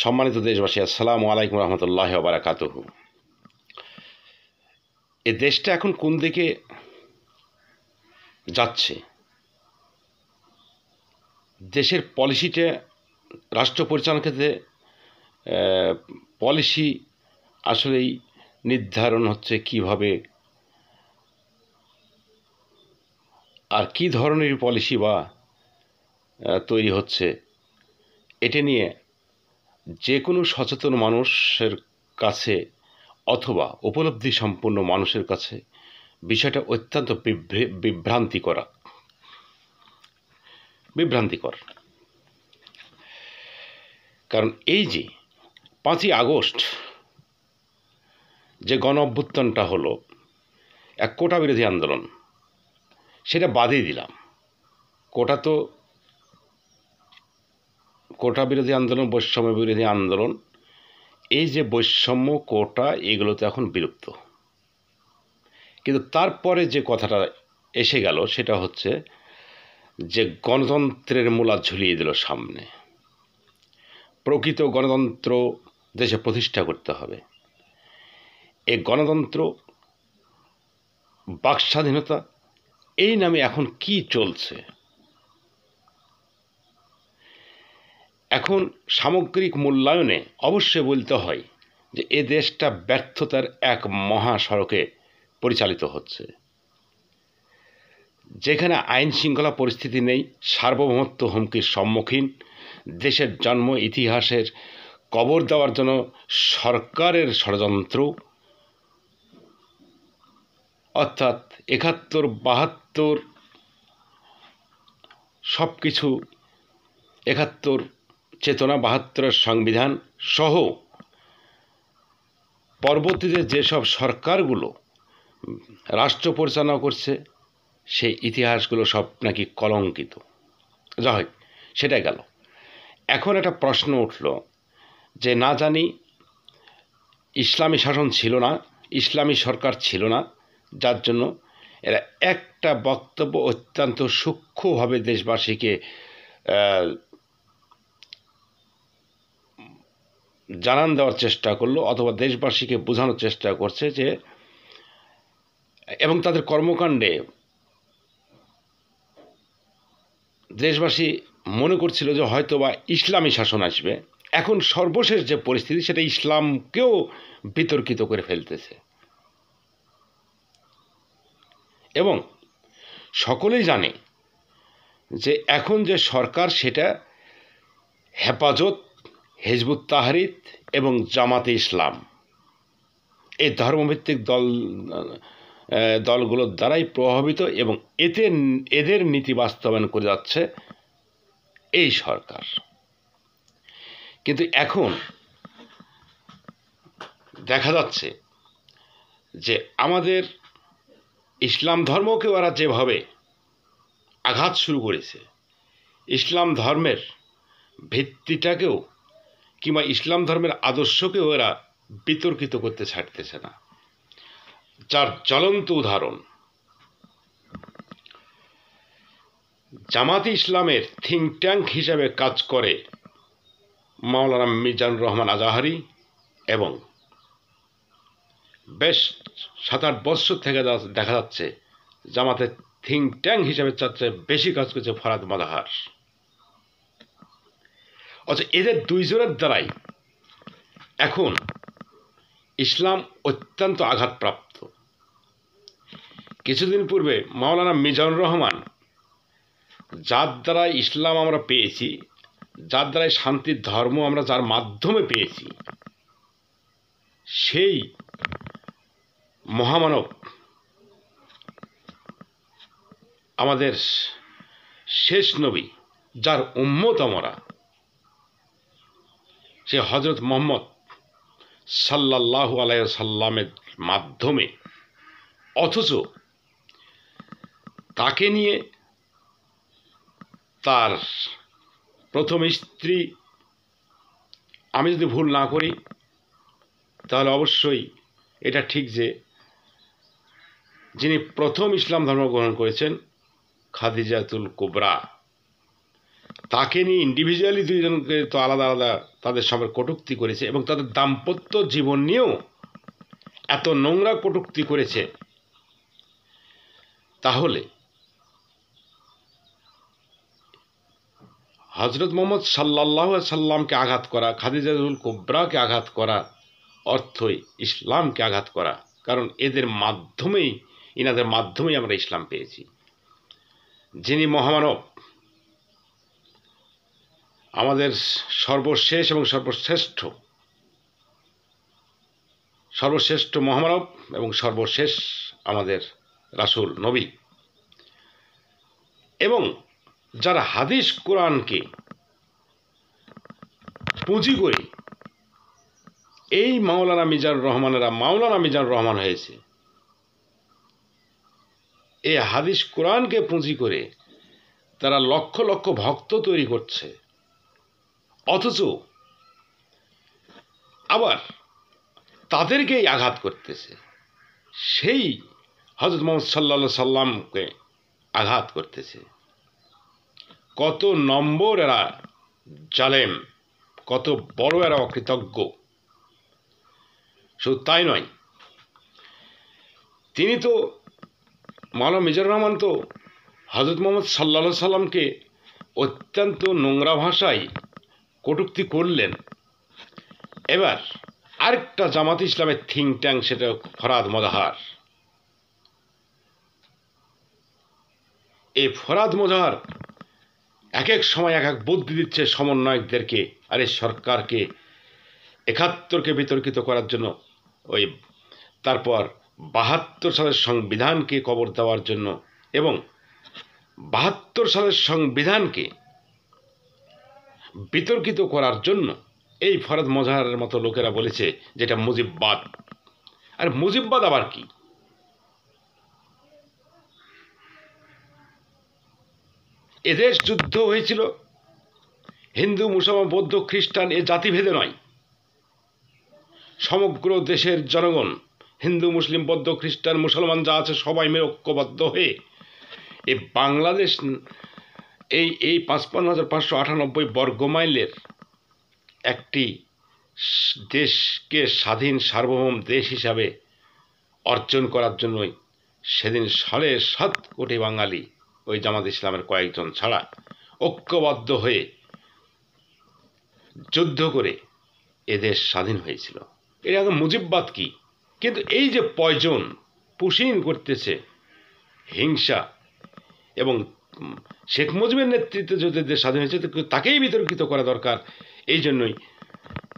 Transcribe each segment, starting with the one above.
সম্মানিত দেশবাসী, আসসালামু আলাইকুম রহমতুল্লাহ বারাকাতুহু। এ দেশটা এখন কোন দিকে যাচ্ছে? দেশের পলিসিটা, রাষ্ট্র পরিচালনার ক্ষেত্রে পলিসি আসলেই নির্ধারণ হচ্ছে কিভাবে, আর কি ধরনের পলিসি বা তৈরি হচ্ছে, এটা নিয়ে যে কোনো সচেতন মানুষের কাছে অথবা উপলব্ধি সম্পন্ন মানুষের কাছে বিষয়টা অত্যন্ত বিভ্রান্তিকর। কারণ এই যে 5ই আগস্ট যে গণ অভ্যুত্থানটা হলো, এক কোটা বিরোধী আন্দোলন, সেটা বাদই দিলাম। কোটা বিরোধী আন্দোলন, বৈষম্য বিরোধী আন্দোলন, এই যে বৈষম্য, কোটা, এগুলো তো এখন বিলুপ্ত। কিন্তু তারপরে যে কথাটা এসে গেল সেটা হচ্ছে যে গণতন্ত্রের মূলা ঝুলিয়ে দিল সামনে। প্রকৃত গণতন্ত্র দেশে প্রতিষ্ঠা করতে হবে। এই গণতন্ত্র, বাক স্বাধীনতা, এই নামে এখন কি চলছে? এখন সামগ্রিক মূল্যায়নে অবশ্যই বলতে হয় যে এ দেশটা ব্যর্থতার এক মহাসড়কে পরিচালিত হচ্ছে, যেখানে আইন শৃঙ্খলা পরিস্থিতি নেই, সার্বভৌমত্ব হুমকির সম্মুখীন, দেশের জন্ম ইতিহাসের কবর দেওয়ার জন্য সরকারের ষড়যন্ত্র, অর্থাৎ 71-72 সব কিছু, 71 চেতনা, 72-এর সংবিধান সহ পরবর্তীতে যেসব সরকারগুলো রাষ্ট্র পরিচালনা করছে সেই ইতিহাসগুলো সব নাকি কলঙ্কিত। যাই হোক, সেটা গেল। এখন একটা প্রশ্ন উঠল যে না জানি ইসলামী শাসন ছিল না, ইসলামী সরকার ছিল না, যার জন্য এরা একটা বক্তব্য অত্যন্ত সূক্ষ্মভাবে দেশবাসীকে জানান দেওয়ার চেষ্টা করলো, অথবা দেশবাসীকে বোঝানোর চেষ্টা করছে যে, এবং তাদের কর্মকাণ্ডে দেশবাসী মনে করছিল যে হয়তোবা ইসলামী শাসন আসবে। এখন সর্বশেষ যে পরিস্থিতি, সেটা ইসলামকেও বিতর্কিত করে ফেলতেছে। এবং সকলেই জানে যে এখন যে সরকার, সেটা হেফাজত, হিজবুত তাহরির এবং জামাতে ইসলাম, এই ধর্মভিত্তিক দলগুলোর দ্বারাই প্রভাবিত, এবং এদের নীতি বাস্তবায়ন করে যাচ্ছে এই সরকার। কিন্তু এখন দেখা যাচ্ছে যে আমাদের ইসলাম ধর্মকে ওরা যেভাবে আঘাত শুরু করেছে, ইসলাম ধর্মের ভিত্তিটাকেও কিংবা ইসলাম ধর্মের আদর্শকেও এরা বিতর্কিত করতে ছাড়তেছে না। যার জ্বলন্ত উদাহরণ জামাতে ইসলামের থিঙ্ক ট্যাঙ্ক হিসাবে কাজ করে মাওলানা মিজানুর রহমান আজাহারি, এবং বেশ 7-8 বছর থেকে দেখা যাচ্ছে জামাতের থিঙ্ক ট্যাঙ্ক হিসাবে চাচ্ছে বেশি কাজ করছে ফরাদ মাদাহার। অথচ এদের দুইজনের দ্বারাই এখন ইসলাম অত্যন্ত আঘাতপ্রাপ্ত। কিছুদিন পূর্বে মাওলানা মিজানুর রহমান, যার দ্বারা ইসলাম আমরা পেয়েছি, যার দ্বারাই শান্তির ধর্ম আমরা যার মাধ্যমে পেয়েছি, সেই মহামানব, আমাদের শেষ নবী, যার উম্মত আমরা, সে হজরত মুহাম্মদ সাল্লাল্লাহু আলাইহি সাল্লামের মাধ্যমে, অথচ তাকে নিয়ে তার প্রথম স্ত্রী, আমি যদি ভুল না করি তাহলে অবশ্যই এটা ঠিক যে যিনি প্রথম ইসলাম ধর্ম গ্রহণ করেছেন, খাদিজাতুল কুবরা, তাকে নিয়ে ইন্ডিভিজুয়ালি দুইজনকে তো আলাদা আলাদা তাদের সবার কটূক্তি করেছে, এবং তাদের দাম্পত্য জীবন নিয়েও এত নোংরা কটূক্তি করেছে। তাহলে হজরত মোহাম্মদ সাল্লাল্লাহু আলাইহি সাল্লামকে আঘাত করা, খাদিজাতুল কুবরাকে আঘাত করা অর্থই ইসলামকে আঘাত করা, কারণ এদের মাধ্যমেই, ইনাদের মাধ্যমেই আমরা ইসলাম পেয়েছি। যিনি মহামানব, আমাদের সর্বশেষ এবং সর্বশ্রেষ্ঠ মহামানব এবং সর্বশেষ আমাদের রাসূল নবী, এবং যারা হাদিস কোরআনকে পুঁজি করে এই মাওলানা মিজানুর রহমান হয়েছে, এই হাদিস কোরআনকে পুঁজি করে তারা লক্ষ লক্ষ ভক্ত তৈরি করছে, অথচ আবার তাদেরকেই আঘাত করতেছে, সেই হযরত মুহাম্মদ সাল্লাল্লাহু আলাইহি সাল্লামকে আঘাত করতেছে। কত নম্বর এরা জালেম, কত বড় এরা অকৃতজ্ঞ। শুধু তাই নয়, তিনি তো মাওলানা মিজানুর রহমান তো হযরত মুহাম্মদ সাল্লাল্লাহু আলাইহি সাল্লামকে অত্যন্ত নোংরা ভাষায় কটূক্তি করলেন। এবার আরেকটা জামাত ইসলামের থিঙ্ক ট্যাঙ্ক, সেটা ফরহাদ মোজাহার। এই ফরহাদ মোজাহার এক এক সময় এক এক বুদ্ধি দিচ্ছে সমন্বয়কদেরকে, আরে সরকারকে ৭১কে বিতর্কিত করার জন্য, ওই তারপর ৭২ সালের সংবিধানকে কবর দেওয়ার জন্য, এবং ৭২ সালের সংবিধানকে বিতর্কিত করার জন্য এই ফরহাদ মোজাহারের মতো লোকেরা বলেছে যেটা মুজিববাদ। আর মুজিববাদ আবার কি? এদেশ যুদ্ধ হয়েছিল হিন্দু, মুসলমান, বৌদ্ধ, খ্রিস্টান এ জাতিভেদে নয়। সমগ্র দেশের জনগণ, হিন্দু, মুসলিম, বৌদ্ধ, খ্রিস্টান, মুসলমান যা আছে সবাই মিলে ঐক্যবদ্ধ হয়ে এই বাংলাদেশ, এই ৫৫,৫৯৮ বর্গমাইলের একটি দেশকে স্বাধীন সার্বভৌম দেশ হিসাবে অর্জন করার জন্যই সেদিন ৭.৫ কোটি বাঙালি, ওই জামাত ইসলামের কয়েকজন ছাড়া, ঐক্যবদ্ধ হয়ে যুদ্ধ করে এদেশ স্বাধীন হয়েছিল। এটা মুজিববাদ কি? কিন্তু এই যে পয়জন পুশিন করতেছে, হিংসা, এবং শেখ মুজিবের নেতৃত্বে যদি দেশ স্বাধীন হয়েছে তাকেই বিতর্কিত করা দরকার। এই জন্যই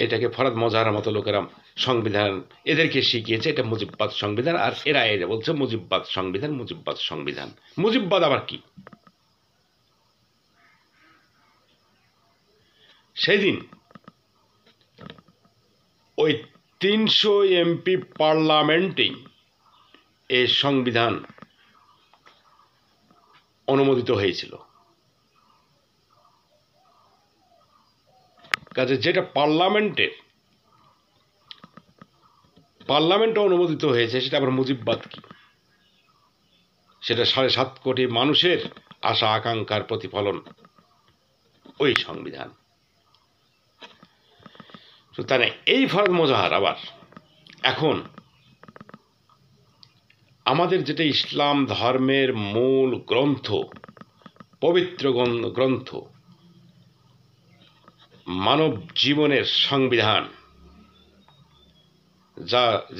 এটাকে ফরহাদ মোজাহারের মতো লোকেরা সংবিধান এদেরকে শিখিয়েছে, এটা মুজিববাদ সংবিধান, আর এরা বলছে মুজিববাদ সংবিধান, মুজিববাদ সংবিধান। মুজিববাদ আবার কি? সেদিন ওই ৩০০ এমপি পার্লামেন্টেই এই সংবিধান অনুমোদিত হয়েছিল। কাজে যেটা পার্লামেন্টে অনুমোদিত হয়েছে, সেটা আবার মুজিববাদ কি? সেটা ৭.৫ কোটি মানুষের আশা আকাঙ্ক্ষার প্রতিফলন ওই সংবিধান। তাই এই ফরহাদ মোজাহার আবার এখন আমাদের যেটা ইসলাম ধর্মের মূল গ্রন্থ, পবিত্র গ্রন্থ, মানব জীবনের সংবিধান,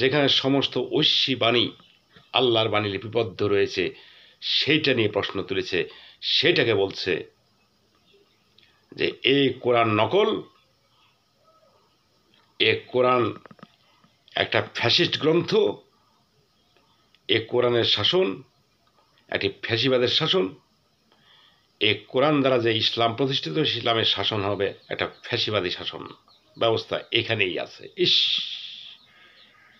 যেখানে সমস্ত ঐশী বাণী, আল্লাহর বাণী লিপিবদ্ধ রয়েছে, সেইটা নিয়ে প্রশ্ন তুলেছে। সেটাকে বলছে যে এই কোরআন নকল, এ কোরআন একটা ফ্যাসিস্ট গ্রন্থ, এ কোরআনের শাসন একটি ফ্যাসিবাদের শাসন, এ কোরআন দ্বারা যে ইসলাম প্রতিষ্ঠিত, ইসলামের শাসন হবে একটা ফ্যাসিবাদী শাসন ব্যবস্থা এখানেই আছে। ইস,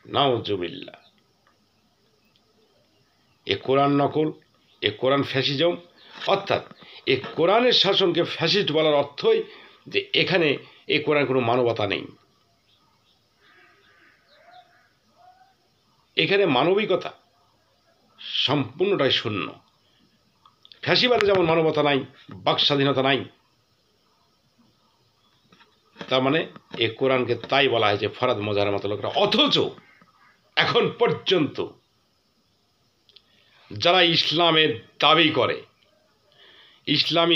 নাউজুবিল্লাহ। এ কোরআন নকল, এ কোরআন ফ্যাসিজম, অর্থাৎ এ কোরআনের শাসনকে ফ্যাসিস্ট বলার অর্থই যে এখানে এ কোরআন কোনো মানবতা নেই, এখানে মানবিকতা সম্পূর্ণটাই শূন্য। ফ্যাসিবাদে যেমন মানবতা নাই, বাক স্বাধীনতা নাই, তার মানে এ কোরআনকে তাই বলা হয়েছে ফরাদ মজার মতো লোকরা। অথচ এখন পর্যন্ত যারা ইসলামের দাবি করে, ইসলামী